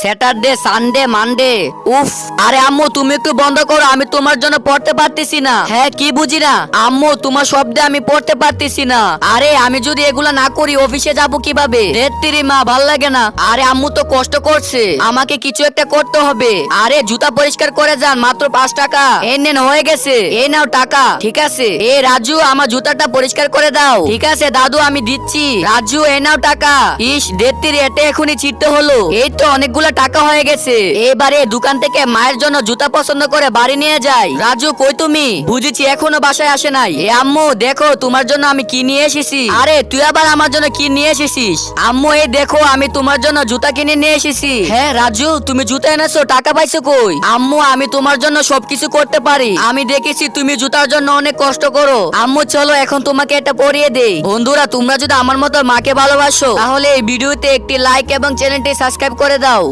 Saturday, Sunday, Monday. উফ, আরে আম্মু তুমি একটু বন্ধ করো, আমি তোমার জন্য পড়তে পারতেছি না। হ্যাঁ কি বুঝি না আম্মু, তোমার শব্দে আমি পড়তে পারতেছি না। আরে আমি যদি এগুলা না করি অফিসে যাব কিভাবে? তেরি মা, ভাল লাগে না। আরে আম্মু তো কষ্ট করছে, আমাকে কিছু একটা করতে হবে। আরে জুতা পরিষ্কার করে যান, মাত্র 5 টাকা। এই নেন, হয়ে গেছে, এই নাও টাকা। ঠিক আছে, এ রাজু আমার জুতাটা পরিষ্কার করে দাও। ঠিক আছে দাদু, আমি দিচ্ছি। রাজু এই নাও টাকা। ইস দেড়তির, এটা এখনই চিটতে হলো। এই তো অনেকগুলা টাকা হয়ে গেছে। এবারে দোকান থেকে মায়ের জন্য জুতা পছন্দ করে বাড়ি নিয়ে যাই। রাজু কই তুমি? বুঝেছি, এখনো বাসায় আসে নাই। এ আম্মু দেখো তোমার জন্য আমি কি নিয়ে এসেছি। আরে তুই আবার আমার জন্য কি নিয়ে এসেছিস? আম্মু এই দেখো, আমি তোমার জন্য জুতা কিনে নিয়ে এসেছি। হ্যাঁ রাজু, তুমি জুতা এনেছো, টাকা পাইছো কই? আম্মু আমি তোমার জন্য সবকিছু করতে পারি, আমি দেখেছি তুমি জুতার জন্য অনেক কষ্ট করো। আম্মু চলো এখন তোমাকে এটা পরিয়ে দেই। বন্ধুরা তোমরা যদি আমার মতো মাকে ভালোবাসো তাহলে এই ভিডিওতে একটি লাইক এবং চ্যানেলটি সাবস্ক্রাইব করে দাও।